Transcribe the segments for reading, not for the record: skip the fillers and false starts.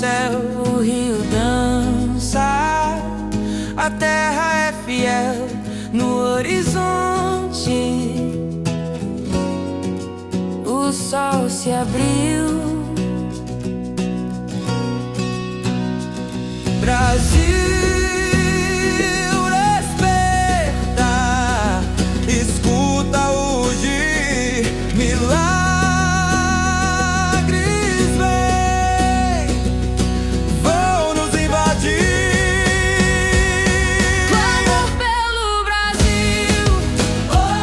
céu o rio dança, a terra é fiel no horizonte. O sol se abriu. Brasil, desperta, escuta hoje, milagres vêm, vão nos invadir. Clamor pelo Brasil, oh,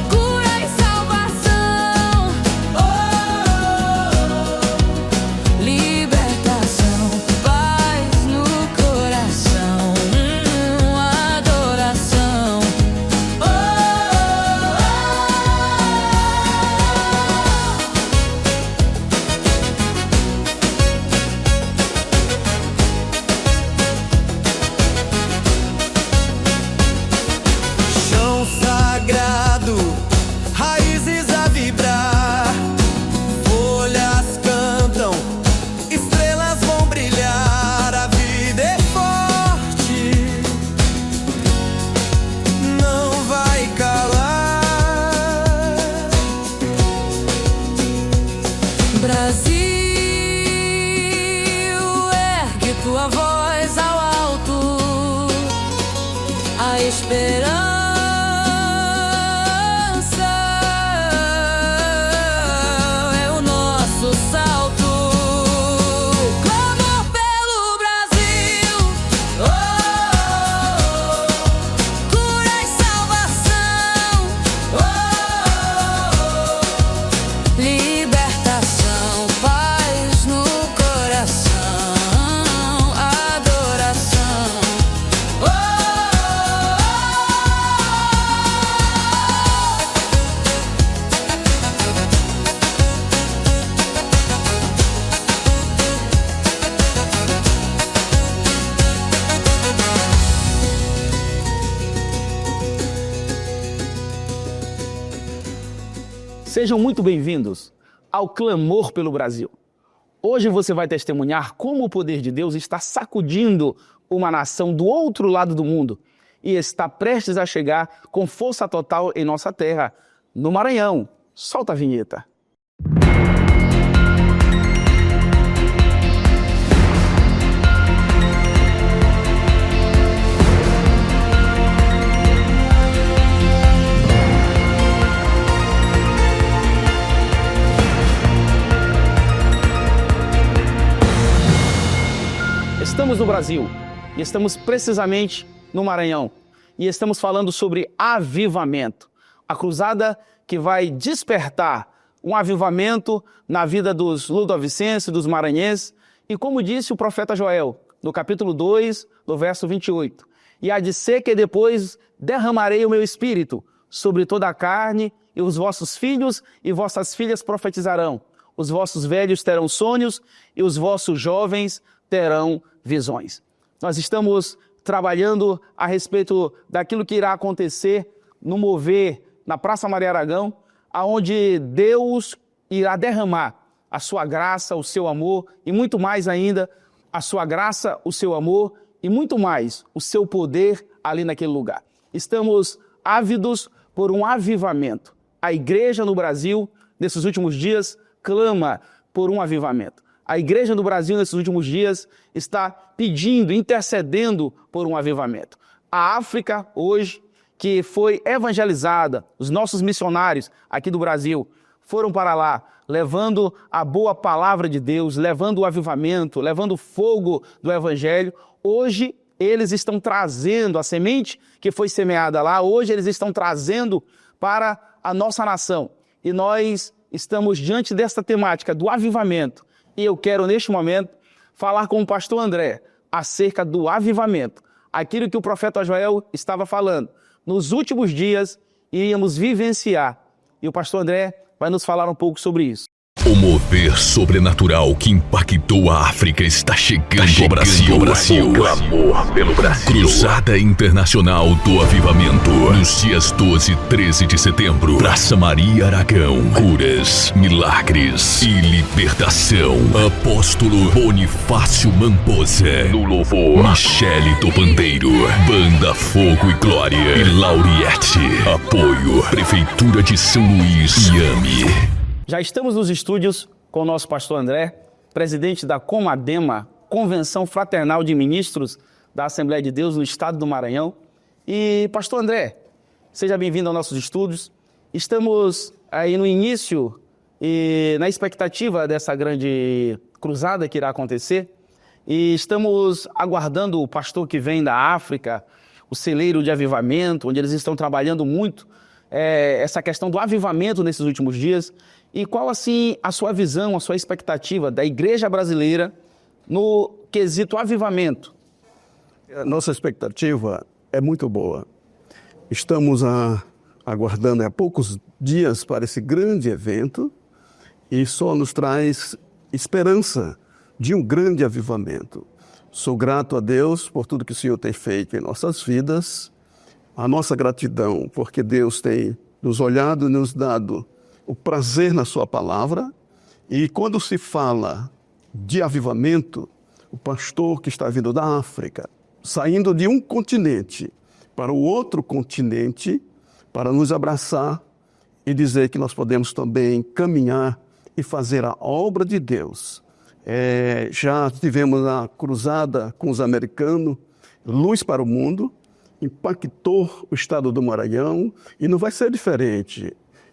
cura e salvação, oh, libertação. Raízes a vibrar, folhas cantam, estrelas vão brilhar. A vida é forte, não vai calar. Brasil, ergue tua voz ao alto, a esperança Sejam muito bem-vindos ao Clamor pelo Brasil. Hoje você vai testemunhar como o poder de Deus está sacudindo uma nação do outro lado do mundo e está prestes a chegar com força total em nossa terra, no Maranhão. Solta a vinheta. Estamos no Brasil e estamos precisamente no Maranhão e estamos falando sobre avivamento, a cruzada que vai despertar um avivamento na vida dos ludovicenses, dos maranhenses, e como disse o profeta Joel, no capítulo 2, do verso 28, e há de ser que depois derramarei o meu espírito sobre toda a carne, e os vossos filhos e vossas filhas profetizarão, os vossos velhos terão sonhos e os vossos jovens terão visões. Nós estamos trabalhando a respeito daquilo que irá acontecer no mover na Praça Maria Aragão, aonde Deus irá derramar a sua graça, o seu amor e muito mais ainda, a sua graça, o seu amor e muito mais, o seu poder ali naquele lugar. Estamos ávidos por um avivamento. A igreja no Brasil, nesses últimos dias, clama por um avivamento. A igreja no Brasil, nesses últimos dias, está pedindo, intercedendo por um avivamento. A África, hoje, que foi evangelizada, os nossos missionários aqui do Brasil foram para lá, levando a boa palavra de Deus, levando o avivamento, levando o fogo do evangelho. Hoje, eles estão trazendo a semente que foi semeada lá, hoje eles estão trazendo para a nossa nação. E nós estamos diante desta temática do avivamento. E eu quero, neste momento, falar com o pastor André acerca do avivamento. Aquilo que o profeta Joel estava falando. Nos últimos dias, iríamos vivenciar. E o pastor André vai nos falar um pouco sobre isso. O mover sobrenatural que impactou a África está chegando ao Brasil. O clamor pelo Brasil. Cruzada Internacional do Avivamento. Nos dias 12 e 13 de setembro. Praça Maria Aragão. Curas, milagres e libertação. Apóstolo Bonifácio Mamposa. No louvor, Michele do Pandeiro. Banda Fogo e Glória. E Lauriette. Apoio, Prefeitura de São Luís e AME. Já estamos nos estúdios com o nosso pastor André, presidente da Comadema, Convenção Fraternal de Ministros da Assembleia de Deus no estado do Maranhão. E, pastor André, seja bem-vindo aos nossos estúdios. Estamos aí no início e na expectativa dessa grande cruzada que irá acontecer. E estamos aguardando o pastor que vem da África, o celeiro de avivamento, onde eles estão trabalhando muito essa questão do avivamento nesses últimos dias. E qual, assim, a sua visão, a sua expectativa da igreja brasileira no quesito avivamento? A nossa expectativa é muito boa. Estamos aguardando há poucos dias para esse grande evento e só nos traz esperança de um grande avivamento. Sou grato a Deus por tudo que o Senhor tem feito em nossas vidas. A nossa gratidão porque Deus tem nos olhado e nos dado o prazer na sua palavra. E quando se fala de avivamento, o pastor que está vindo da África, saindo de um continente para o outro continente, para nos abraçar e dizer que nós podemos também caminhar e fazer a obra de Deus. Já tivemos a cruzada com os americanos, Luz para o Mundo, impactou o estado do Maranhão e não vai ser diferente.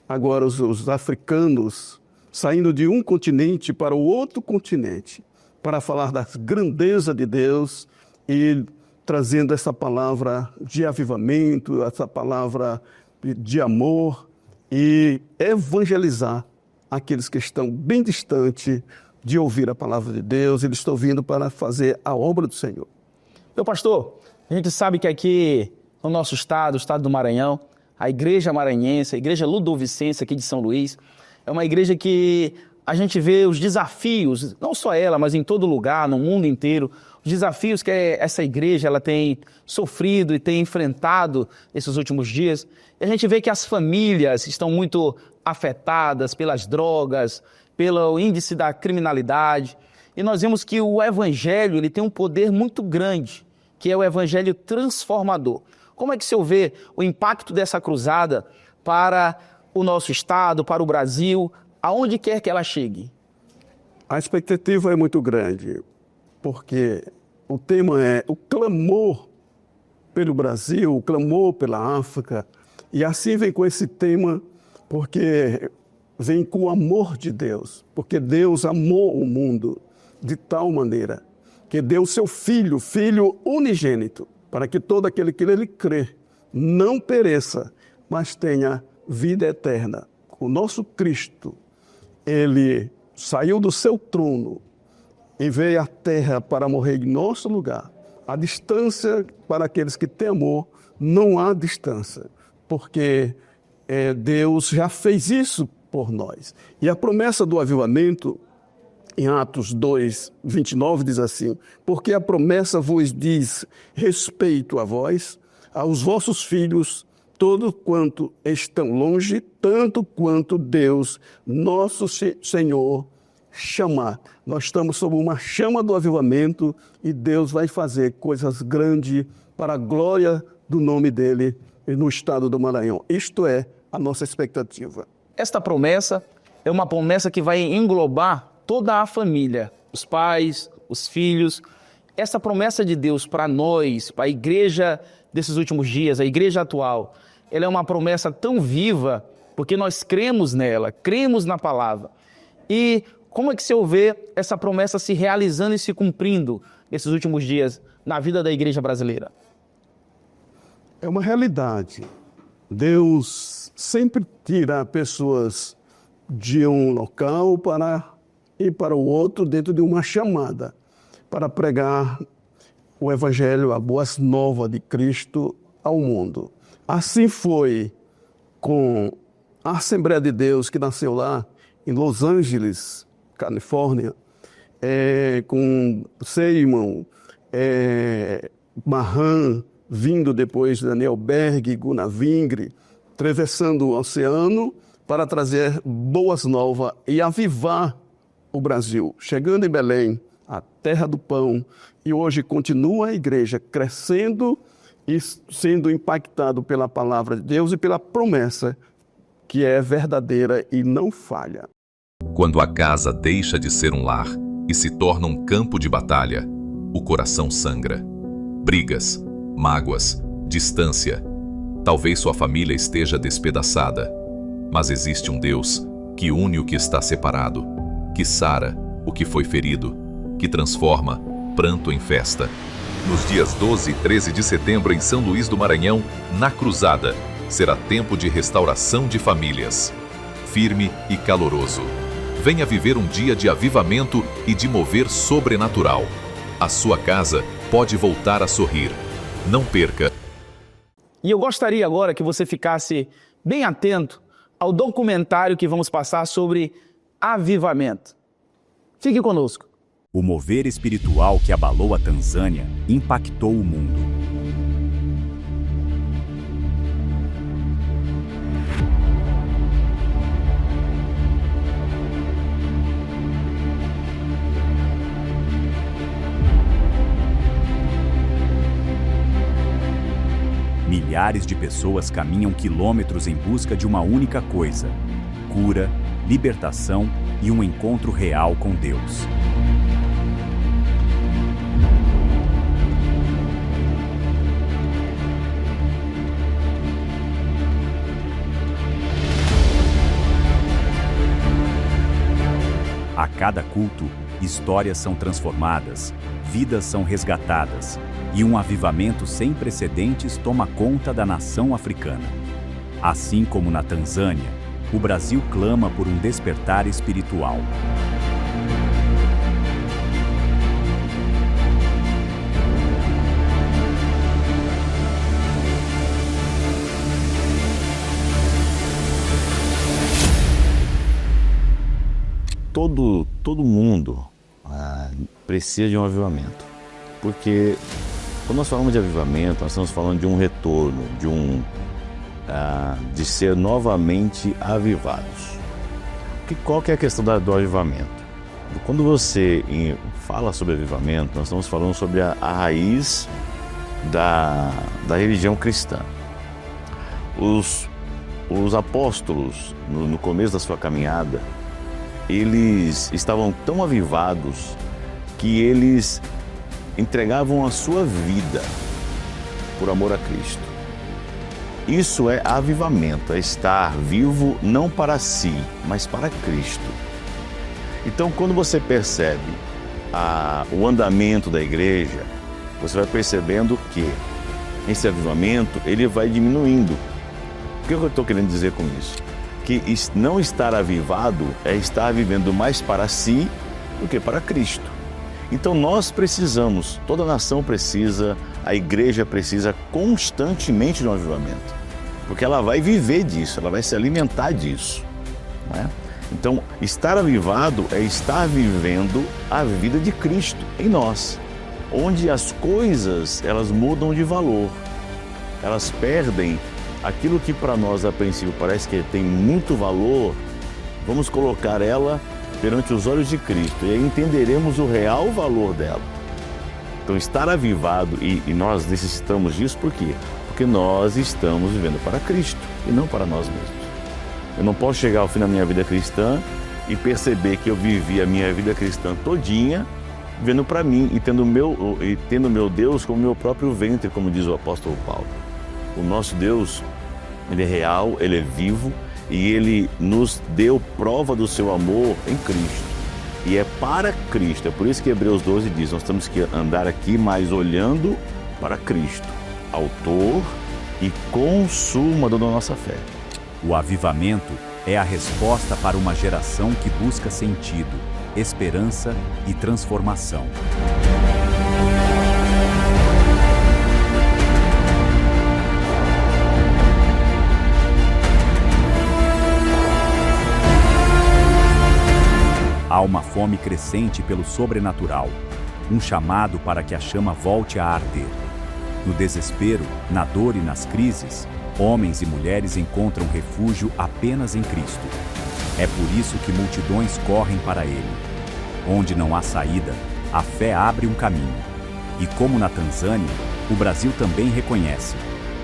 Agora os africanos saindo de um continente para o outro continente para falar da grandeza de Deus e trazendo essa palavra de avivamento, essa palavra de amor e evangelizar aqueles que estão bem distantes de ouvir a palavra de Deus. Eles estão vindo para fazer a obra do Senhor. Meu pastor, a gente sabe que aqui no nosso estado, o estado do Maranhão, a igreja maranhense, a igreja ludovicense aqui de São Luís, é uma igreja que a gente vê os desafios, não só ela, mas em todo lugar, no mundo inteiro, os desafios que essa igreja ela tem sofrido e tem enfrentado nesses últimos dias. E a gente vê que as famílias estão muito afetadas pelas drogas, pelo índice da criminalidade. E nós vemos que o evangelho ele tem um poder muito grande, que é o evangelho transformador. Como é que o senhor vê o impacto dessa cruzada para o nosso estado, para o Brasil, aonde quer que ela chegue? A expectativa é muito grande, porque o tema é o clamor pelo Brasil, o clamor pela África, e assim vem com esse tema, porque vem com o amor de Deus, porque Deus amou o mundo de tal maneira que deu seu Filho unigênito, para que todo aquele que nele crê não pereça, mas tenha vida eterna. O nosso Cristo, ele saiu do seu trono e veio à terra para morrer em nosso lugar. A distância para aqueles que têm amor, não há distância, porque Deus já fez isso por nós. E a promessa do avivamento, em Atos 2, 29, diz assim: porque a promessa vos diz respeito a vós, aos vossos filhos, todo quanto estão longe, tanto quanto Deus, nosso Senhor, chamar. Nós estamos sob uma chama do avivamento e Deus vai fazer coisas grandes para a glória do nome dele no estado do Maranhão. Isto é a nossa expectativa. Esta promessa é uma promessa que vai englobar toda a família, os pais, os filhos. Essa promessa de Deus para nós, para a igreja desses últimos dias, a igreja atual, ela é uma promessa tão viva, porque nós cremos nela, cremos na palavra. E como é que o senhor vê essa promessa se realizando e se cumprindo nesses últimos dias na vida da igreja brasileira? É uma realidade. Deus sempre tira pessoas de um local para ir para o outro dentro de uma chamada para pregar o Evangelho, a boas novas de Cristo ao mundo. Assim foi com a Assembleia de Deus que nasceu lá em Los Angeles, Califórnia, com Seymour, Mahan, vindo depois Daniel Berg, Gunnar Vingre, atravessando o oceano para trazer boas novas e avivar o Brasil. Chegando em Belém, a terra do pão, e hoje continua a igreja crescendo e sendo impactado pela palavra de Deus e pela promessa que é verdadeira e não falha. Quando a casa deixa de ser um lar e se torna um campo de batalha, o coração sangra. Brigas, mágoas, distância. Talvez sua família esteja despedaçada, mas existe um Deus que une o que está separado, que sara o que foi ferido, que transforma pranto em festa. Nos dias 12 e 13 de setembro em São Luís do Maranhão, na Cruzada, será tempo de restauração de famílias. Firme e caloroso. Venha viver um dia de avivamento e de mover sobrenatural. A sua casa pode voltar a sorrir. Não perca. E eu gostaria agora que você ficasse bem atento ao documentário que vamos passar sobre avivamento. Fique conosco. O mover espiritual que abalou a Tanzânia impactou o mundo. Milhares de pessoas caminham quilômetros em busca de uma única coisa: cura, libertação e um encontro real com Deus. A cada culto, histórias são transformadas, vidas são resgatadas e um avivamento sem precedentes toma conta da nação africana. Assim como na Tanzânia, o Brasil clama por um despertar espiritual. Todo mundo precisa de um avivamento, porque quando nós falamos de avivamento, nós estamos falando de um retorno, de ser novamente avivados. Qual que é a questão do avivamento? Quando você fala sobre avivamento, nós estamos falando sobre a raiz da religião cristã. Os apóstolos, no começo da sua caminhada, eles estavam tão avivados que eles entregavam a sua vida por amor a Cristo. Isso é avivamento, é estar vivo não para si, mas para Cristo. Então, quando você percebe o andamento da igreja, você vai percebendo que esse avivamento ele vai diminuindo. O que eu estou querendo dizer com isso? Que não estar avivado é estar vivendo mais para si do que para Cristo. Então nós precisamos, toda nação precisa, a igreja precisa constantemente de um avivamento, porque ela vai viver disso, ela vai se alimentar disso, não é? Então estar avivado é estar vivendo a vida de Cristo em nós, onde as coisas elas mudam de valor, elas perdem aquilo que para nós a princípio parece que tem muito valor, vamos colocar ela perante os olhos de Cristo e aí entenderemos o real valor dela. Então estar avivado, e nós necessitamos disso por quê? Porque nós estamos vivendo para Cristo e não para nós mesmos. Eu não posso chegar ao fim da minha vida cristã e perceber que eu vivi a minha vida cristã todinha vivendo para mim e tendo meu Deus como meu próprio ventre, como diz o apóstolo Paulo. O nosso Deus, ele é real, ele é vivo e ele nos deu prova do seu amor em Cristo. E é para Cristo, é por isso que Hebreus 12 diz, nós temos que andar aqui mais olhando para Cristo, autor e consumador da nossa fé. O avivamento é a resposta para uma geração que busca sentido, esperança e transformação. fome crescente pelo sobrenatural, um chamado para que a chama volte a arder. No desespero, na dor e nas crises, homens e mulheres encontram refúgio apenas em Cristo. É por isso que multidões correm para Ele. Onde não há saída, a fé abre um caminho. E como na Tanzânia, o Brasil também reconhece: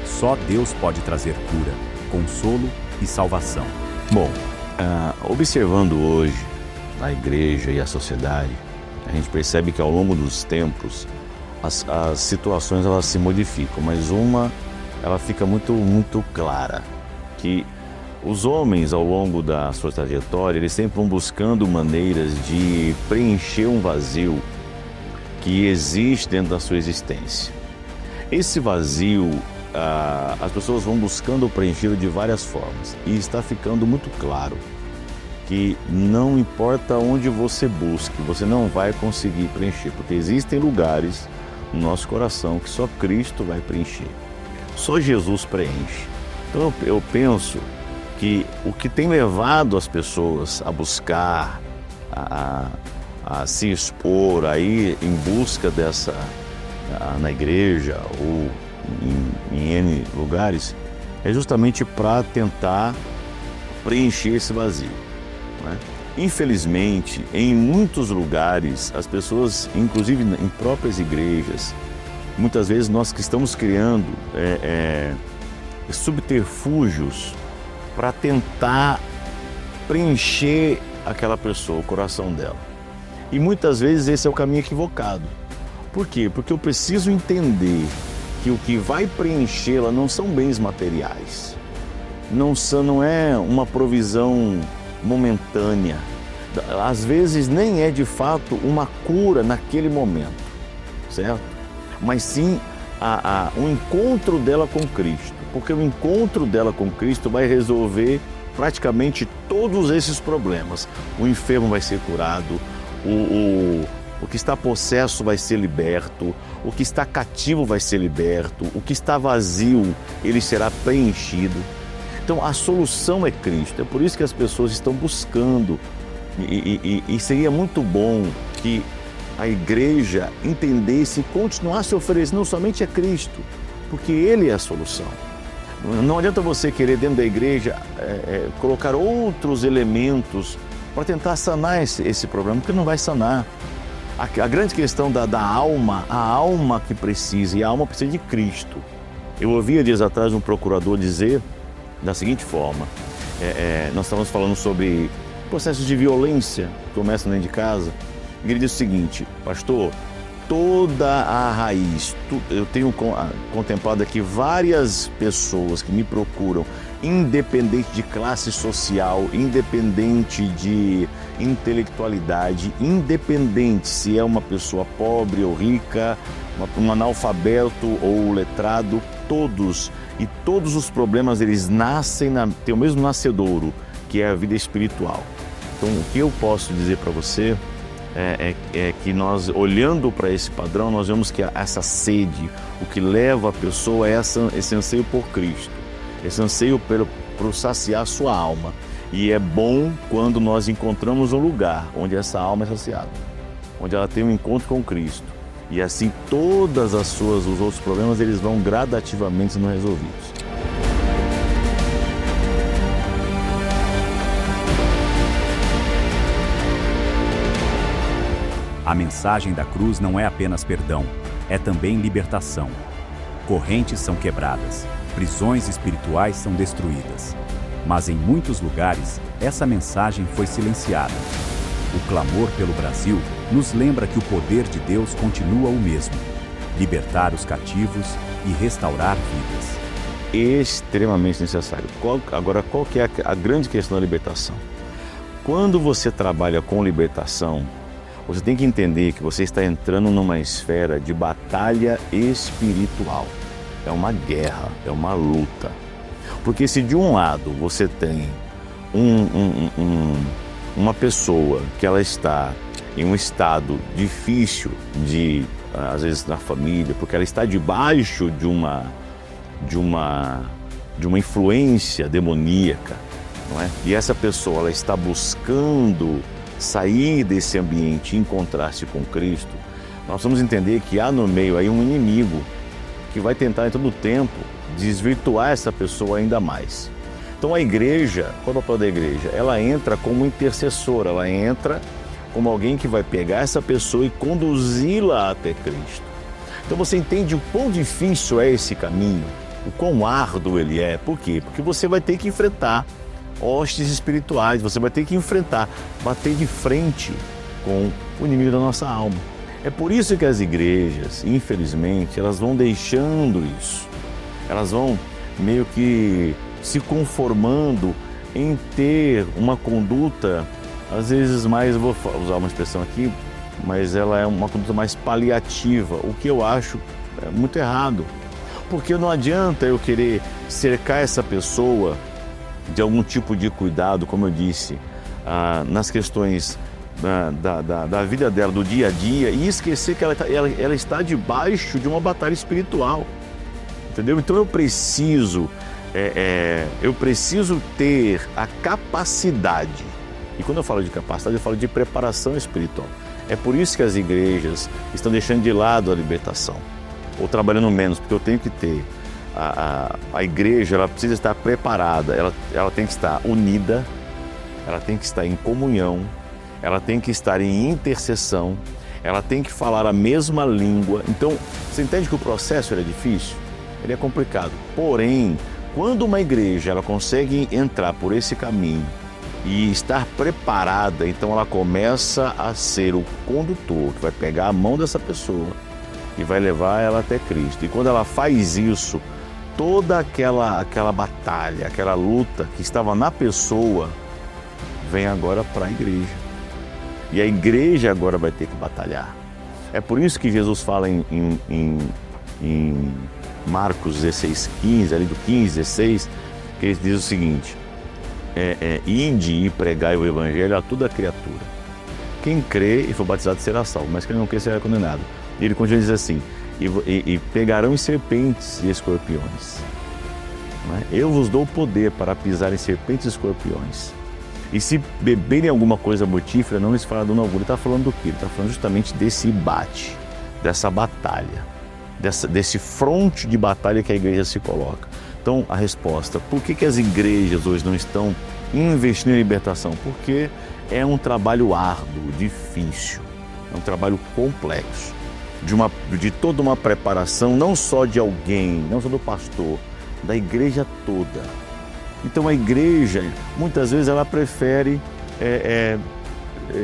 só Deus pode trazer cura, consolo e salvação. Bom, observando hoje a igreja e a sociedade, a gente percebe que ao longo dos tempos as situações elas se modificam, mas ela fica muito clara, que os homens ao longo da sua trajetória, eles sempre vão buscando maneiras de preencher um vazio que existe dentro da sua existência. Esse vazio, as pessoas vão buscando preenchê-lo de várias formas, e está ficando muito claro que não importa onde você busque, você não vai conseguir preencher, porque existem lugares no nosso coração que só Cristo vai preencher, só Jesus preenche. Então eu penso que o que tem levado as pessoas a buscar, a se expor, a ir em busca dessa, na igreja ou em N lugares, é justamente para tentar preencher esse vazio, né? Infelizmente, em muitos lugares, as pessoas, inclusive em próprias igrejas, muitas vezes nós que estamos criando subterfúgios para tentar preencher aquela pessoa, o coração dela. E muitas vezes esse é o caminho equivocado. Por quê? Porque eu preciso entender que o que vai preenchê-la não são bens materiais, não é uma provisão momentânea, às vezes nem é de fato uma cura naquele momento, certo? Mas sim um encontro dela com Cristo, porque o encontro dela com Cristo vai resolver praticamente todos esses problemas. O enfermo vai ser curado, o que está possesso vai ser liberto, o que está cativo vai ser liberto, o que está vazio, ele será preenchido. Então a solução é Cristo, é por isso que as pessoas estão buscando, e seria muito bom que a igreja entendesse e continuasse oferecendo não somente a Cristo, porque Ele é a solução. Não adianta você querer dentro da igreja colocar outros elementos para tentar sanar esse problema, porque não vai sanar. A grande questão da alma, a alma que precisa, e a alma precisa de Cristo. Eu ouvi dias atrás um procurador dizer da seguinte forma: nós estávamos falando sobre processos de violência que começam dentro de casa, e ele disse o seguinte: pastor, toda a raiz, eu tenho contemplado aqui várias pessoas que me procuram, independente de classe social, independente de intelectualidade, independente se é uma pessoa pobre ou rica, um analfabeto ou letrado, todos os problemas eles nascem, tem o mesmo nascedouro, que é a vida espiritual. Então o que eu posso dizer para você é que nós, olhando para esse padrão, nós vemos que essa sede, o que leva a pessoa é esse anseio por Cristo, esse anseio por saciar a sua alma. E é bom quando nós encontramos um lugar onde essa alma é saciada, onde ela tem um encontro com Cristo. E assim todas os outros problemas eles vão gradativamente sendo resolvidos. A mensagem da cruz não é apenas perdão, é também libertação. Correntes são quebradas, prisões espirituais são destruídas. Mas em muitos lugares, essa mensagem foi silenciada. O clamor pelo Brasil nos lembra que o poder de Deus continua o mesmo: libertar os cativos e restaurar vidas. Extremamente necessário. Agora, qual que é a grande questão da libertação? Quando você trabalha com libertação, você tem que entender que você está entrando numa esfera de batalha espiritual. É uma guerra, é uma luta. Porque se de um lado você tem uma pessoa que ela está em um estado difícil às vezes na família, porque ela está debaixo de uma influência demoníaca, não é? E essa pessoa ela está buscando sair desse ambiente e encontrar-se com Cristo, nós vamos entender que há no meio aí um inimigo que vai tentar em todo tempo desvirtuar essa pessoa ainda mais. Então a igreja, qual é o papel da igreja? Ela entra como intercessora, ela entra como alguém que vai pegar essa pessoa e conduzi-la até Cristo. Então você entende o quão difícil é esse caminho, o quão árduo ele é. Por quê? Porque você vai ter que enfrentar hostes espirituais, você vai ter que enfrentar, bater de frente com o inimigo da nossa alma. É por isso que as igrejas, infelizmente, elas vão deixando isso. Elas vão meio que se conformando em ter uma conduta, às vezes mais, vou usar uma expressão aqui, mas ela é uma conduta mais paliativa, o que eu acho muito errado. Porque não adianta eu querer cercar essa pessoa de algum tipo de cuidado, como eu disse, nas questões da vida dela, do dia a dia, e esquecer que ela está debaixo de uma batalha espiritual, entendeu? Então eu preciso ter a capacidade, e quando eu falo de capacidade, eu falo de preparação espiritual. É por isso que as igrejas estão deixando de lado a libertação, ou trabalhando menos, porque eu tenho que ter. A igreja, ela precisa estar preparada, ela tem que estar unida, ela tem que estar em comunhão, ela tem que estar em intercessão, ela tem que falar a mesma língua. Então, você entende que o processo é difícil? Ele é complicado. Porém, quando uma igreja ela consegue entrar por esse caminho e estar preparada, então ela começa a ser o condutor que vai pegar a mão dessa pessoa e vai levar ela até Cristo. E quando ela faz isso, toda aquela batalha, aquela luta que estava na pessoa, vem agora para a igreja. E a igreja agora vai ter que batalhar. É por isso que Jesus fala em Marcos 16:15, ali do 15, 16, que ele diz o seguinte: ide e pregai o evangelho a toda criatura. Quem crê e for batizado será salvo, mas quem não crê será condenado. E ele continua dizendo assim: e pegarão em serpentes e escorpiões. Eu vos dou poder para pisar em serpentes e escorpiões. E se beberem alguma coisa mortífera, não lhes fará dano algum. Ele está falando do quê? Ele está falando justamente desse embate, dessa batalha, desse fronte de batalha que a igreja se coloca. Então, a resposta: por que as igrejas hoje não estão investindo em libertação? Porque é um trabalho árduo, difícil, é um trabalho complexo, de toda uma preparação, não só de alguém, não só do pastor, da igreja toda. Então a igreja, muitas vezes, ela prefere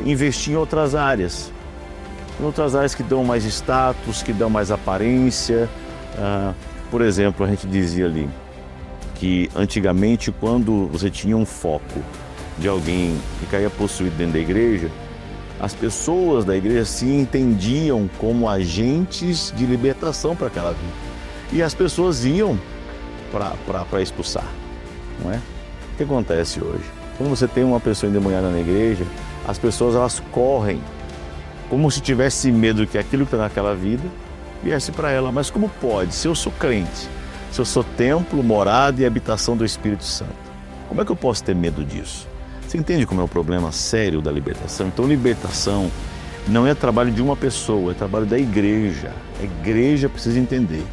investir em outras áreas que dão mais status, que dão mais aparência. Por exemplo, a gente dizia ali que antigamente, quando você tinha um foco de alguém que caía possuído dentro da igreja, as pessoas da igreja se entendiam como agentes de libertação para aquela vida. E as pessoas iam para expulsar, não é? O que acontece hoje? Quando você tem uma pessoa endemoniada na igreja, as pessoas elas correm como se tivesse medo que aquilo que está naquela vida viesse para ela. Mas como pode? Se eu sou crente, se eu sou templo, morada e habitação do Espírito Santo, como é que eu posso ter medo disso? Você entende como é o problema sério da libertação? Então, libertação não é trabalho de uma pessoa, é trabalho da igreja. A igreja precisa entender.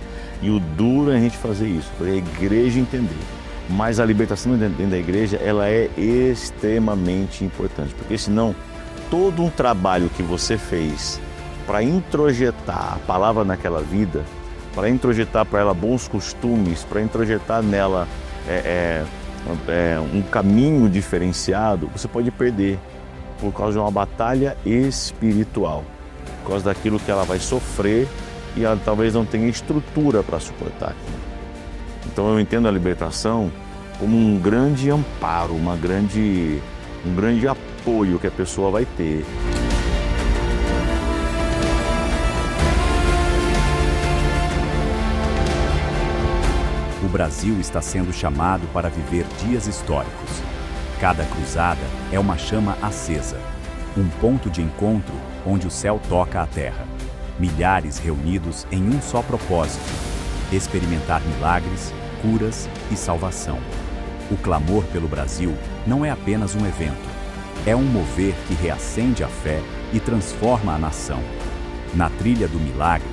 E o duro é a gente fazer isso, a igreja entender. Mas a libertação dentro da igreja, ela é extremamente importante. Porque senão, todo um trabalho que você fez para introjetar a palavra naquela vida, para introjetar para ela bons costumes, para introjetar nela um caminho diferenciado, você pode perder por causa de uma batalha espiritual, por causa daquilo que ela vai sofrer e ela talvez não tenha estrutura para suportar aquilo. Então eu entendo a libertação como um grande amparo, um grande apoio que a pessoa vai ter. O Brasil está sendo chamado para viver dias históricos. Cada cruzada é uma chama acesa, um ponto de encontro onde o céu toca a terra. Milhares reunidos em um só propósito: experimentar milagres, curas e salvação. O clamor pelo Brasil não é apenas um evento, É um mover que reacende a fé e transforma a nação. Na trilha do milagre,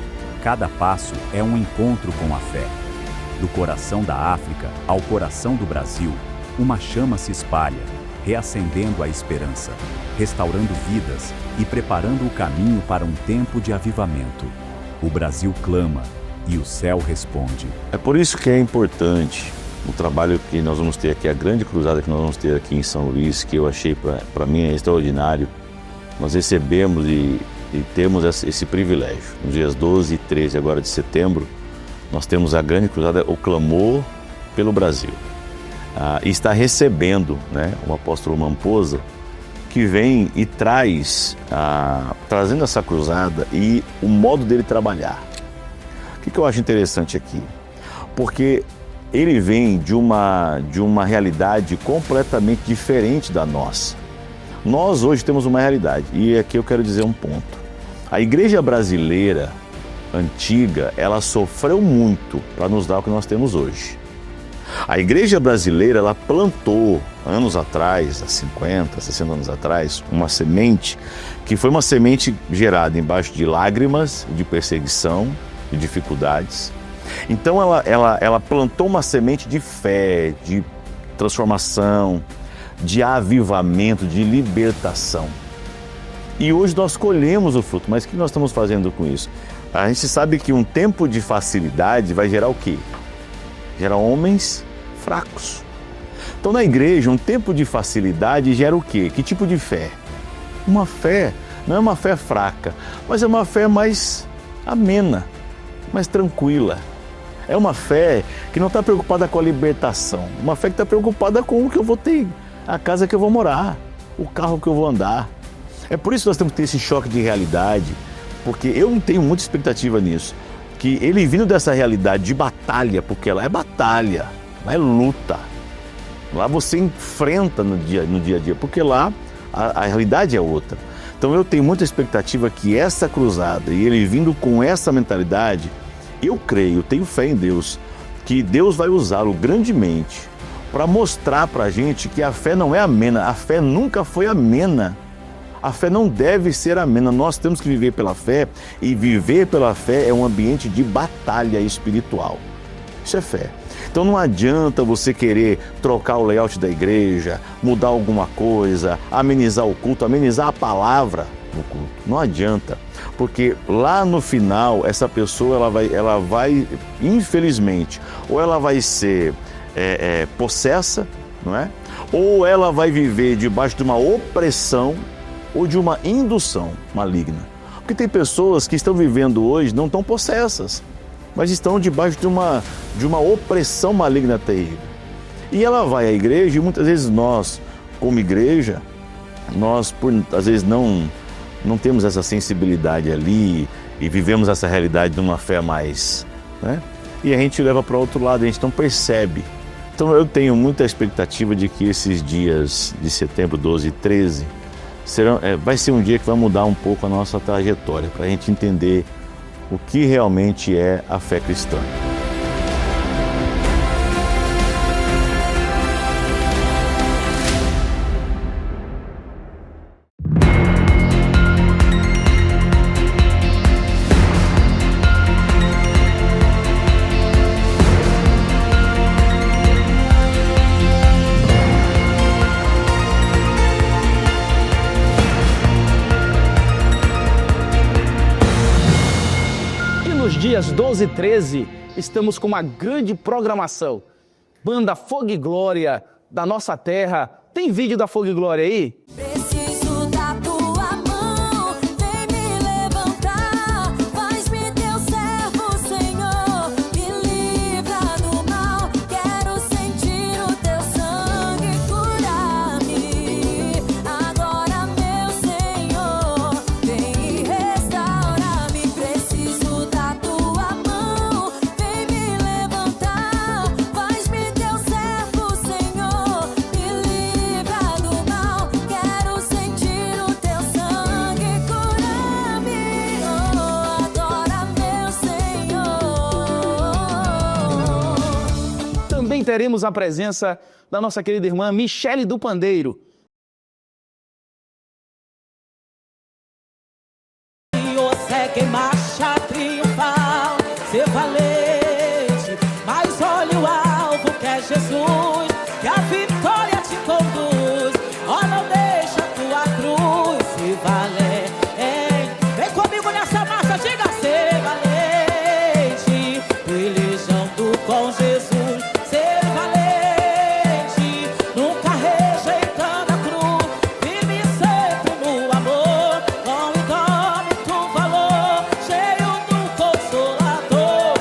cada passo é um encontro com a fé. Do coração da África ao coração do Brasil, uma chama se espalha, reacendendo a esperança, restaurando vidas e preparando o caminho para um tempo de avivamento. O Brasil clama e o céu responde. É por isso que é importante o trabalho que nós vamos ter aqui, a grande cruzada que nós vamos ter aqui em São Luís, que eu achei para mim é extraordinário. Nós recebemos e temos esse privilégio. Nos dias 12 e 13 agora de setembro, nós temos a grande cruzada, o clamor pelo Brasil. E está recebendo, né, o apóstolo Mamposa, que vem e trazendo essa cruzada e o modo dele trabalhar. O que eu acho interessante aqui? Porque ele vem de uma realidade completamente diferente da nossa. Nós hoje temos uma realidade, e aqui eu quero dizer um ponto. A igreja brasileira antiga, ela sofreu muito para nos dar o que nós temos hoje. A igreja brasileira, ela plantou anos atrás, há 50, 60 anos atrás, uma semente que foi uma semente gerada embaixo de lágrimas, de perseguição, de dificuldades. Então ela plantou uma semente de fé, de transformação, de avivamento, de libertação. E hoje nós colhemos o fruto, mas o que nós estamos fazendo com isso? A gente sabe que um tempo de facilidade vai gerar o quê? Gera homens fracos. Então na igreja, um tempo de facilidade gera o quê? Que tipo de fé? Uma fé, não é uma fé fraca, mas é uma fé mais amena, mais tranquila. É uma fé que não está preocupada com a libertação, uma fé que está preocupada com o que eu vou ter, a casa que eu vou morar, o carro que eu vou andar. É por isso que nós temos que ter esse choque de realidade, porque eu não tenho muita expectativa nisso, que ele vindo dessa realidade de batalha, porque lá é batalha, lá é luta, lá você enfrenta no dia a dia, porque lá a realidade é outra. Então eu tenho muita expectativa que essa cruzada, e ele vindo com essa mentalidade, eu creio, tenho fé em Deus, que Deus vai usá-lo grandemente para mostrar para a gente que a fé não é amena, a fé nunca foi amena. A fé não deve ser amena, nós temos que viver pela fé, e viver pela fé é um ambiente de batalha espiritual. Isso é fé. Então não adianta você querer trocar o layout da igreja, mudar alguma coisa, amenizar o culto, amenizar a palavra no culto. Não adianta, porque lá no final essa pessoa ela vai infelizmente, ou ela vai ser possessa, não é? Ou ela vai viver debaixo de uma opressão ou de uma indução maligna. Porque tem pessoas que estão vivendo hoje, não estão possessas, mas estão debaixo de uma opressão maligna terrível. E ela vai à igreja, e muitas vezes nós, como igreja, às vezes não temos essa sensibilidade ali e vivemos essa realidade de uma fé mais, né? E a gente leva para o outro lado, a gente não percebe. Então eu tenho muita expectativa de que esses dias de setembro, 12 e 13, vai ser um dia que vai mudar um pouco a nossa trajetória, para a gente entender o que realmente é a fé cristã. Nos dias 12 e 13, estamos com uma grande programação. Banda Fogo e Glória da nossa terra. Tem vídeo da Fogo e Glória aí? Preciso da tua mão, vem me levantar, faz-me teu servo, Senhor, me livra do mal, quero sentir o teu sangue curar-me. Agora, meu Senhor, vem e restaura-me. Preciso da tua mão, vem me levantar, faz-me teu servo, Senhor, me livra do mal, quero sentir o teu sangue curar-me. Oh, agora, meu Senhor. Também teremos a presença da nossa querida irmã Michele do Pandeiro. Jesus, que a vitória te conduz. Oh, não deixa tua cruz se valer. Vem comigo nessa marcha, diga ser valente. Pelejando com Jesus, ser valente. Nunca rejeitando a cruz, vive sempre no amor. Com indômito valor, cheio do Consolador.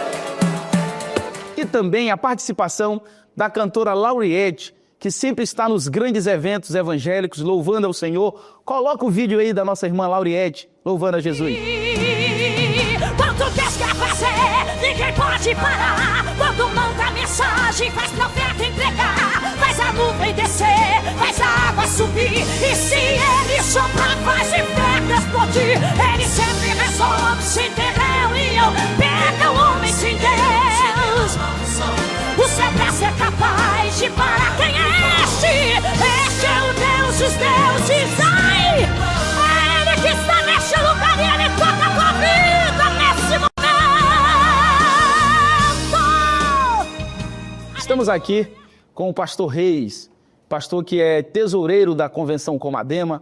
E também a participação da cantora Lauriette, que sempre está nos grandes eventos evangélicos, louvando ao Senhor. Coloca o vídeo aí da nossa irmã Lauriette, louvando a Jesus. Quanto Deus quer fazer, ninguém pode parar. Quando manda a mensagem, faz profeta entregar. Faz a nuvem descer, faz a água subir. E se ele soprar, faz inferno explodir. Ele sempre resolve, sem ter reunião. Pega o homem sem Deus. O seu braço é capaz de parar. Quem é este? Este é o Deus dos deuses. Ai! É ele que está neste lugar e ele toca a tua vida nesse momento. Estamos aqui com o pastor Reis, pastor que é tesoureiro da Convenção Comadema.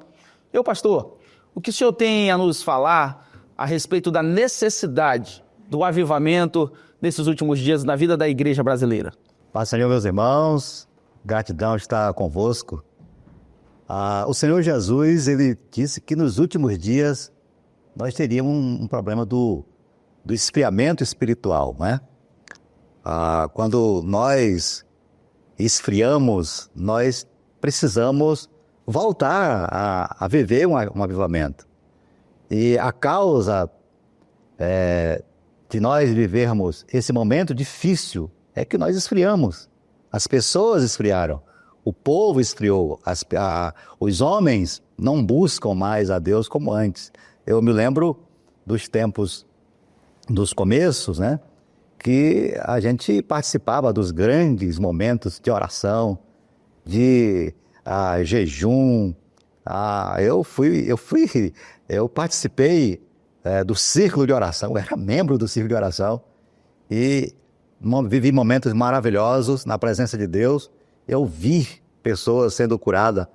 Pastor, o que o senhor tem a nos falar a respeito da necessidade do avivamento nesses últimos dias na vida da igreja brasileira? Paz, Senhor, meus irmãos, gratidão estar convosco. O Senhor Jesus, ele disse que nos últimos dias nós teríamos um problema do esfriamento espiritual, né? Quando nós esfriamos, nós precisamos voltar a viver um avivamento. E a causa de nós vivermos esse momento difícil é que nós esfriamos. As pessoas esfriaram, o povo esfriou, os homens não buscam mais a Deus como antes. Eu me lembro dos tempos, dos começos, né? Que a gente participava dos grandes momentos de oração, de jejum. Eu participei do círculo de oração, eu era membro do círculo de oração e vivi momentos maravilhosos na presença de Deus. Eu vi pessoas sendo curadas,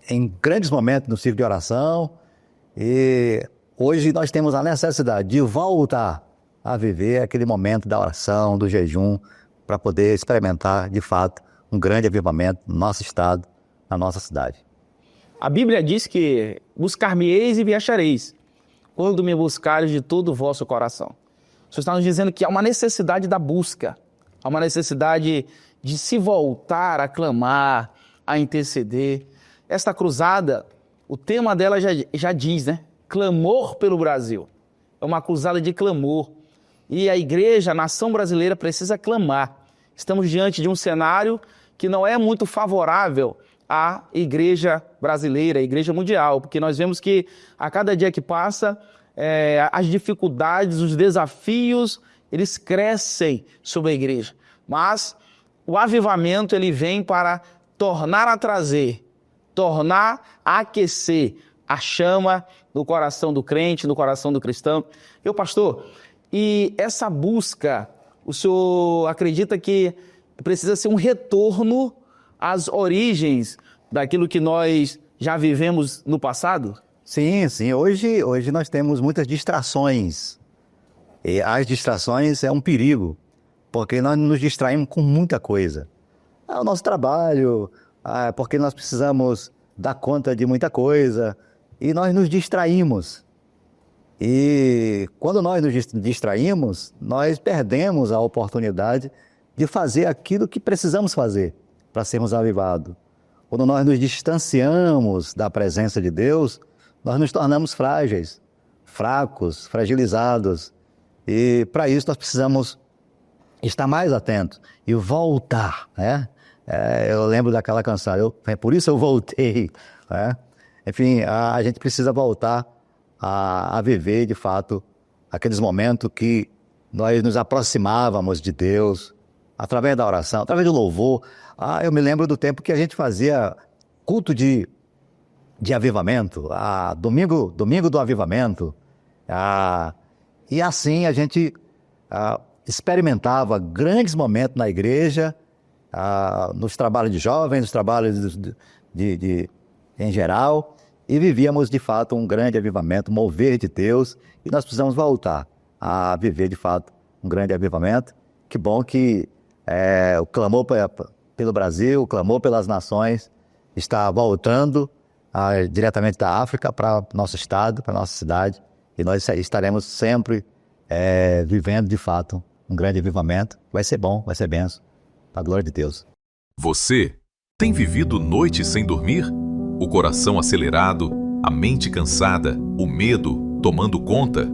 em grandes momentos no círculo de oração. E hoje nós temos a necessidade de voltar a viver aquele momento da oração, do jejum, para poder experimentar, de fato, um grande avivamento no nosso estado, na nossa cidade. A Bíblia diz que buscar-me-eis e me achareis, quando me buscares de todo o vosso coração. O Senhor está nos dizendo que há uma necessidade da busca, há uma necessidade de se voltar a clamar, a interceder. Esta cruzada, o tema dela já diz, né? Clamor pelo Brasil. É uma cruzada de clamor. E a igreja, a nação brasileira precisa clamar. Estamos diante de um cenário que não é muito favorável à igreja brasileira, à igreja mundial, porque nós vemos que a cada dia que passa, as dificuldades, os desafios, eles crescem sobre a igreja. Mas o avivamento, ele vem para tornar a trazer, tornar a aquecer a chama no coração do crente, no coração do cristão. Pastor, e essa busca, o senhor acredita que precisa ser um retorno às origens daquilo que nós já vivemos no passado? Sim. Hoje nós temos muitas distrações. E as distrações é um perigo, porque nós nos distraímos com muita coisa. O nosso trabalho, porque nós precisamos dar conta de muita coisa, e nós nos distraímos. E quando nós nos distraímos, nós perdemos a oportunidade de fazer aquilo que precisamos fazer para sermos avivados. Quando nós nos distanciamos da presença de Deus, nós nos tornamos frágeis, fracos, fragilizados. E para isso nós precisamos estar mais atentos e voltar, né? Eu lembro daquela canção, por isso eu voltei, né? Enfim, a gente precisa voltar a viver, de fato, aqueles momentos que nós nos aproximávamos de Deus, através da oração, através do louvor. Eu me lembro do tempo que a gente fazia culto de avivamento, domingo do avivamento. E assim a gente experimentava grandes momentos na igreja, nos trabalhos de jovens, nos trabalhos em geral, e vivíamos de fato um grande avivamento, um mover de Deus, e nós precisamos voltar a viver de fato um grande avivamento. Que bom que o clamor pelo Brasil, o clamor pelas nações está voltando diretamente da África para nosso estado, para nossa cidade, e nós estaremos sempre vivendo de fato um grande avivamento. Vai ser bom, vai ser bênção, para a glória de Deus. Você tem vivido noites sem dormir? O coração acelerado, a mente cansada, o medo tomando conta?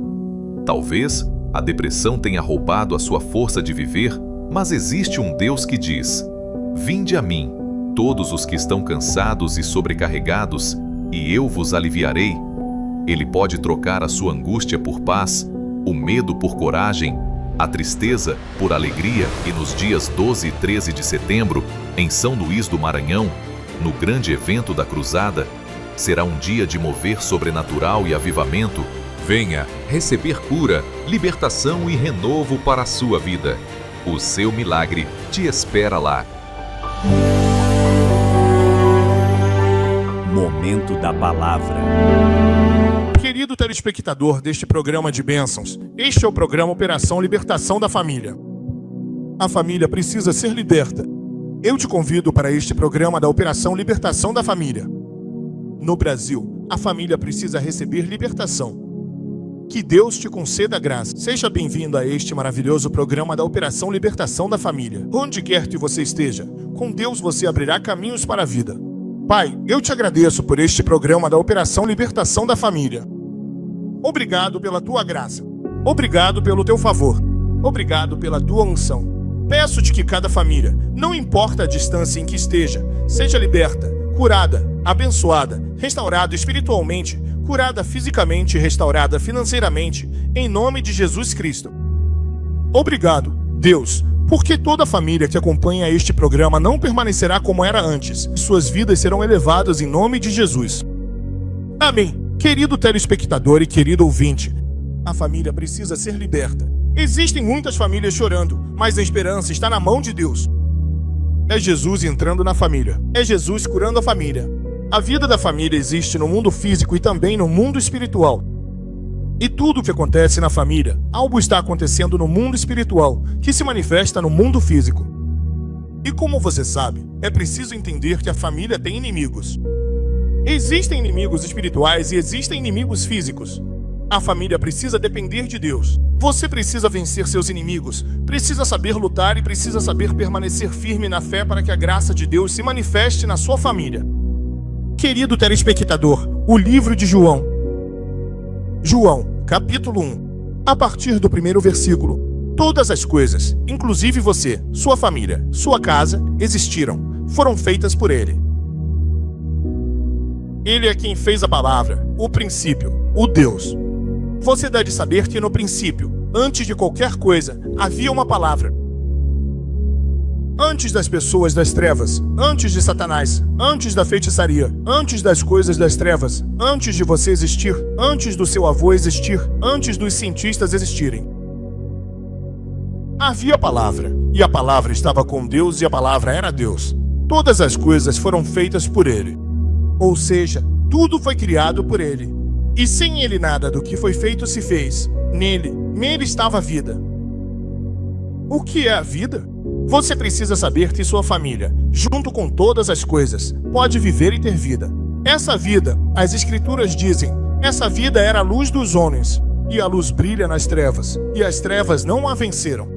Talvez a depressão tenha roubado a sua força de viver, mas existe um Deus que diz: vinde a mim, todos os que estão cansados e sobrecarregados, e eu vos aliviarei. Ele pode trocar a sua angústia por paz, o medo por coragem, a tristeza por alegria, e nos dias 12 e 13 de setembro, em São Luís do Maranhão, no grande evento da Cruzada, será um dia de mover sobrenatural e avivamento. Venha receber cura, libertação e renovo para a sua vida. O seu milagre te espera lá. Momento da palavra. Querido telespectador deste programa de bênçãos, este é o programa Operação Libertação da Família. A família precisa ser liberta. Eu te convido para este programa da Operação Libertação da Família. No Brasil, a família precisa receber libertação. Que Deus te conceda graça. Seja bem-vindo a este maravilhoso programa da Operação Libertação da Família. Onde quer que você esteja, com Deus você abrirá caminhos para a vida. Pai, eu te agradeço por este programa da Operação Libertação da Família. Obrigado pela tua graça. Obrigado pelo teu favor. Obrigado pela tua unção. Peço-te que cada família, não importa a distância em que esteja, seja liberta, curada, abençoada, restaurada espiritualmente, curada fisicamente e restaurada financeiramente, em nome de Jesus Cristo. Obrigado, Deus, porque toda família que acompanha este programa não permanecerá como era antes, e suas vidas serão elevadas em nome de Jesus. Amém. Querido telespectador e querido ouvinte, a família precisa ser liberta. Existem muitas famílias chorando, mas a esperança está na mão de Deus. É Jesus entrando na família. É Jesus curando a família. A vida da família existe no mundo físico e também no mundo espiritual. E tudo o que acontece na família, algo está acontecendo no mundo espiritual, que se manifesta no mundo físico. E como você sabe, é preciso entender que a família tem inimigos. Existem inimigos espirituais e existem inimigos físicos. A família precisa depender de Deus. Você precisa vencer seus inimigos, precisa saber lutar e precisa saber permanecer firme na fé para que a graça de Deus se manifeste na sua família. Querido telespectador, o livro de João. João, capítulo 1. A partir do primeiro versículo. Todas as coisas, inclusive você, sua família, sua casa, existiram, foram feitas por Ele. Ele é quem fez a palavra, o princípio, o Deus. Você deve saber que no princípio, antes de qualquer coisa, havia uma palavra. Antes das pessoas das trevas, antes de Satanás, antes da feitiçaria, antes das coisas das trevas, antes de você existir, antes do seu avô existir, antes dos cientistas existirem. Havia a palavra, e a palavra estava com Deus e a palavra era Deus. Todas as coisas foram feitas por Ele. Ou seja, tudo foi criado por Ele. E sem Ele nada do que foi feito se fez. Nele estava a vida. O que é a vida? Você precisa saber que sua família, junto com todas as coisas, pode viver e ter vida. Essa vida, as Escrituras dizem, essa vida era a luz dos homens, e a luz brilha nas trevas, e as trevas não a venceram.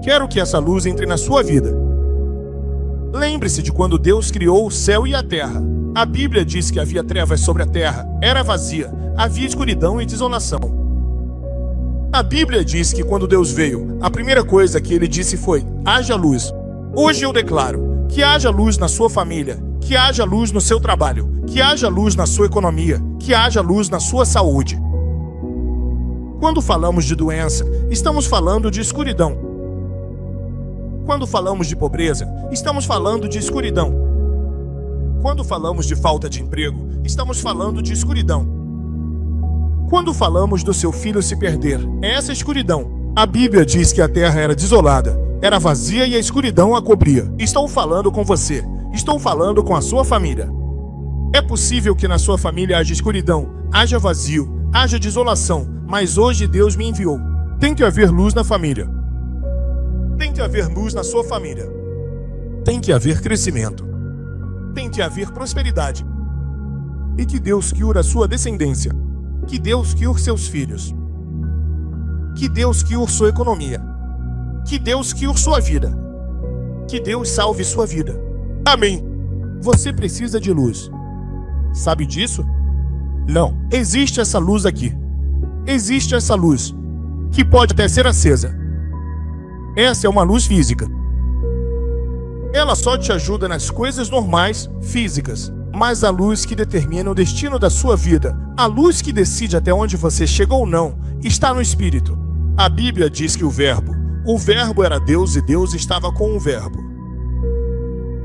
Quero que essa luz entre na sua vida. Lembre-se de quando Deus criou o céu e a terra. A Bíblia diz que havia trevas sobre a terra, era vazia, havia escuridão e desolação. A Bíblia diz que quando Deus veio, a primeira coisa que Ele disse foi: haja luz. Hoje eu declaro que haja luz na sua família, que haja luz no seu trabalho, que haja luz na sua economia, que haja luz na sua saúde. Quando falamos de doença, estamos falando de escuridão. Quando falamos de pobreza, estamos falando de escuridão. Quando falamos de falta de emprego, estamos falando de escuridão. Quando falamos do seu filho se perder, é essa escuridão. A Bíblia diz que a terra era desolada, era vazia e a escuridão a cobria. Estou falando com você. Estou falando com a sua família. É possível que na sua família haja escuridão, haja vazio, haja desolação, mas hoje Deus me enviou. Tem que haver luz na família. Tem que haver luz na sua família. Tem que haver crescimento. Tem que haver prosperidade. E que Deus cure a sua descendência. Que Deus cure seus filhos. Que Deus cure sua economia. Que Deus cure sua vida. Que Deus salve sua vida. Amém. Você precisa de luz. Sabe disso? Não. Existe essa luz aqui. Existe essa luz, que pode até ser acesa. Essa é uma luz física. Ela só te ajuda nas coisas normais, físicas. Mas a luz que determina o destino da sua vida, a luz que decide até onde você chegou ou não, está no Espírito. A Bíblia diz que o Verbo era Deus e Deus estava com o Verbo.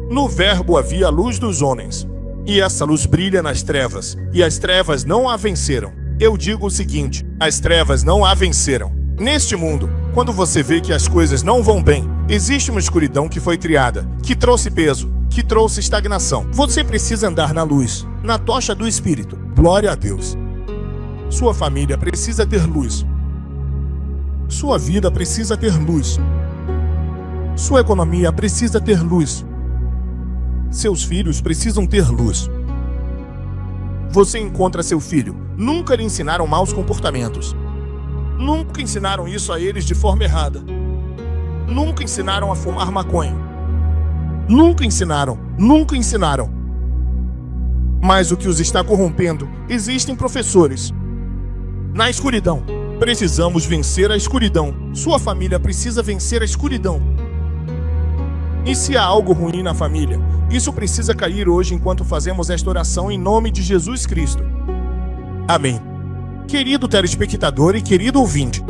No Verbo havia a luz dos homens. E essa luz brilha nas trevas, e as trevas não a venceram. Eu digo o seguinte, as trevas não a venceram. Neste mundo, quando você vê que as coisas não vão bem, existe uma escuridão que foi criada, que trouxe peso, que trouxe estagnação. Você precisa andar na luz, na tocha do Espírito. Glória a Deus. Sua família precisa ter luz. Sua vida precisa ter luz. Sua economia precisa ter luz. Seus filhos precisam ter luz. Você encontra seu filho. Nunca lhe ensinaram maus comportamentos. Nunca ensinaram isso a eles de forma errada. Nunca ensinaram a fumar maconha. Nunca ensinaram. Mas o que os está corrompendo, existem professores. Na escuridão. Precisamos vencer a escuridão. Sua família precisa vencer a escuridão. E se há algo ruim na família, isso precisa cair hoje enquanto fazemos esta oração em nome de Jesus Cristo. Amém. Querido telespectador e querido ouvinte,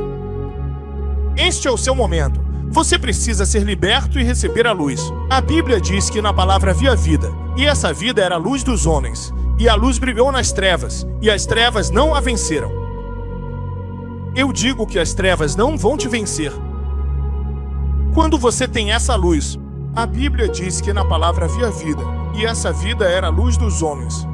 este é o seu momento. Você precisa ser liberto e receber a luz. A Bíblia diz que na palavra havia vida, e essa vida era a luz dos homens. E a luz brilhou nas trevas, e as trevas não a venceram. Eu digo que as trevas não vão te vencer. Quando você tem essa luz, a Bíblia diz que na palavra havia vida, e essa vida era a luz dos homens.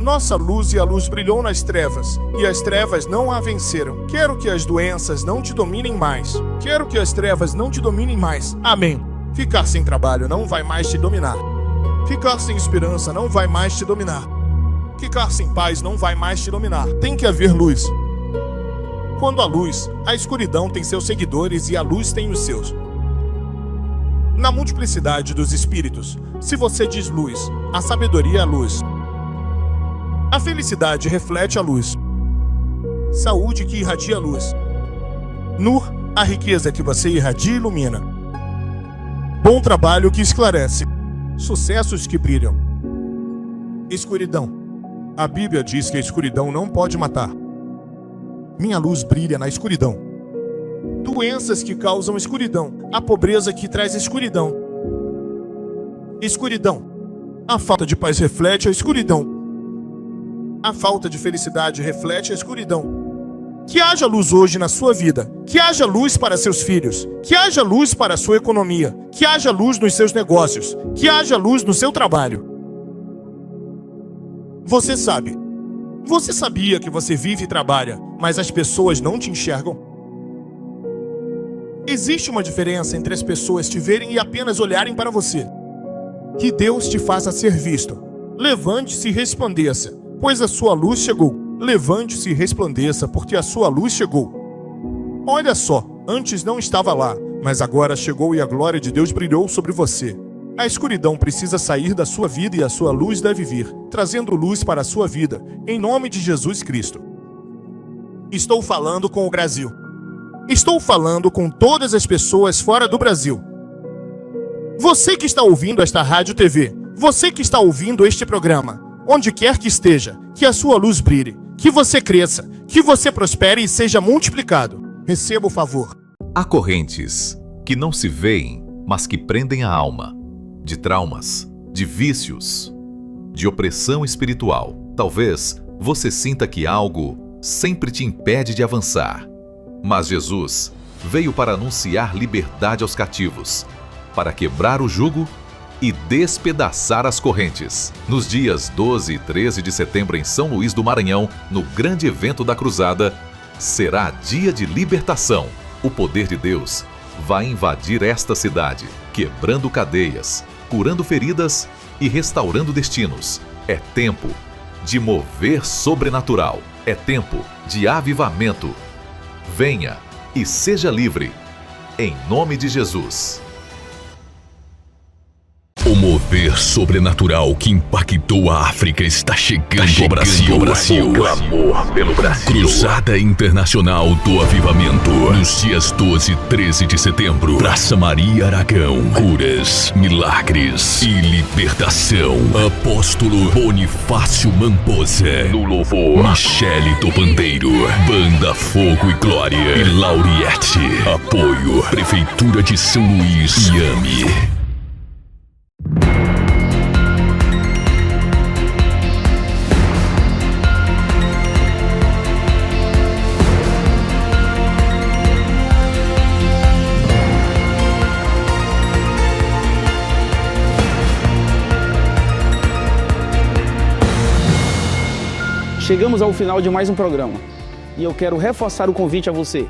Nossa luz e a luz brilhou nas trevas, e as trevas não a venceram. Quero que as doenças não te dominem mais. Quero que as trevas não te dominem mais. Amém. Ficar sem trabalho não vai mais te dominar. Ficar sem esperança não vai mais te dominar. Ficar sem paz não vai mais te dominar. Tem que haver luz. Quando há luz, a escuridão tem seus seguidores e a luz tem os seus. Na multiplicidade dos espíritos, se você diz luz, a sabedoria é a luz. A felicidade reflete a luz. Saúde que irradia a luz. Nur, a riqueza que você irradia e ilumina. Bom trabalho que esclarece. Sucessos que brilham. Escuridão. A Bíblia diz que a escuridão não pode matar. Minha luz brilha na escuridão. Doenças que causam escuridão. A pobreza que traz escuridão. Escuridão. A falta de paz reflete a escuridão. A falta de felicidade reflete a escuridão. Que haja luz hoje na sua vida. Que haja luz para seus filhos. Que haja luz para a sua economia. Que haja luz nos seus negócios. Que haja luz no seu trabalho. Você sabe. Você sabia que você vive e trabalha, mas as pessoas não te enxergam? Existe uma diferença entre as pessoas te verem e apenas olharem para você. Que Deus te faça ser visto. Levante-se e resplandeça, pois a sua luz chegou. Levante-se e resplandeça, porque a sua luz chegou. Olha só, antes não estava lá, mas agora chegou e a glória de Deus brilhou sobre você. A escuridão precisa sair da sua vida e a sua luz deve vir, trazendo luz para a sua vida, em nome de Jesus Cristo. Estou falando com o Brasil. Estou falando com todas as pessoas fora do Brasil. Você que está ouvindo esta rádio TV, você que está ouvindo este programa, onde quer que esteja, que a sua luz brilhe, que você cresça, que você prospere e seja multiplicado. Receba o favor. Há correntes que não se veem, mas que prendem a alma. De traumas, de vícios, de opressão espiritual. Talvez você sinta que algo sempre te impede de avançar. Mas Jesus veio para anunciar liberdade aos cativos, para quebrar o jugo e despedaçar as correntes. Nos dias 12 e 13 de setembro em São Luís do Maranhão, no grande evento da Cruzada, será dia de libertação. O poder de Deus vai invadir esta cidade, quebrando cadeias, curando feridas e restaurando destinos. É tempo de mover sobrenatural. É tempo de avivamento. Venha e seja livre, em nome de Jesus. O mover sobrenatural que impactou a África está chegando ao Brasil. O clamor pelo Brasil. Cruzada Internacional do Avivamento. Nos dias 12 e 13 de setembro. Praça Maria Aragão. Curas, milagres e libertação. Apóstolo Bonifácio Mamposa. No louvor. Michele do Pandeiro. Banda Fogo e Glória. E Lauriette. Apoio Prefeitura de São Luís e AME. Chegamos ao final de mais um programa e eu quero reforçar o convite a você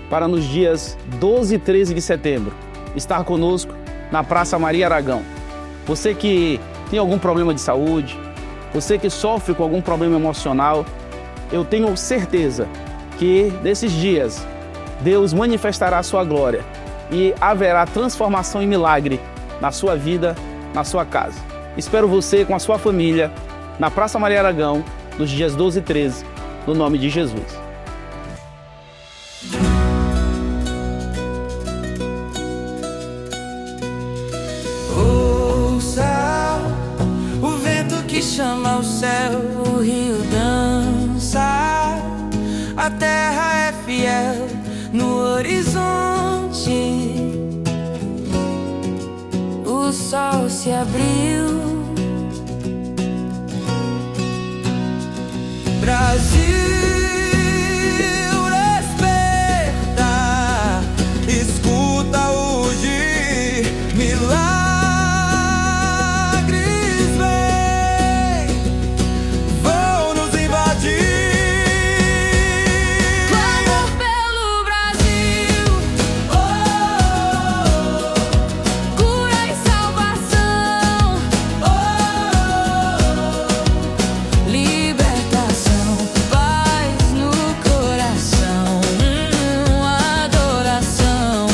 para nos dias 12 e 13 de setembro estar conosco na Praça Maria Aragão. Você que tem algum problema de saúde, você que sofre com algum problema emocional, eu tenho certeza que nesses dias Deus manifestará a sua glória e haverá transformação e milagre na sua vida, na sua casa. Espero você com a sua família na Praça Maria Aragão, nos dias 12 e 13, no nome de Jesus. Ouça o vento que chama o céu, o rio dança, a terra é fiel no horizonte, o sol se abriu. Brasil, desperta, escuta hoje, milagres vem, vão nos invadir. Clamor pelo Brasil, cura e salvação, libertação, paz no coração, adoração.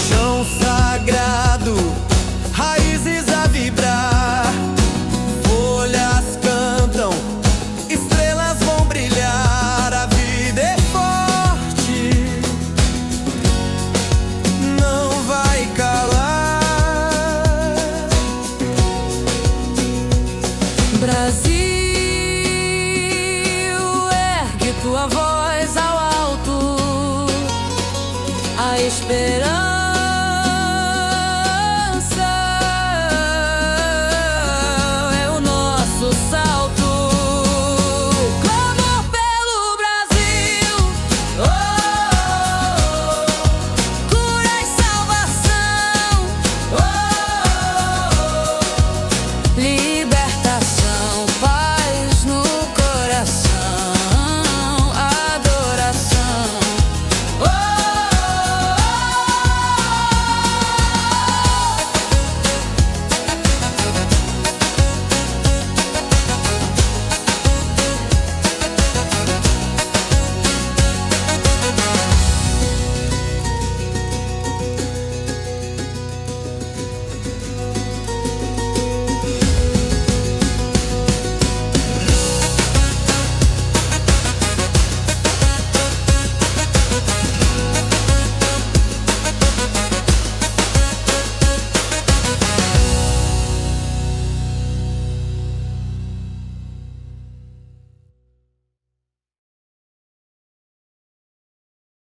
Chão sagrado, raízes a vibrar, folhas cantam, estrelas vão brilhar, a vida é forte, não vai calar. Brasil, ergue tua voz ao alto, a esperança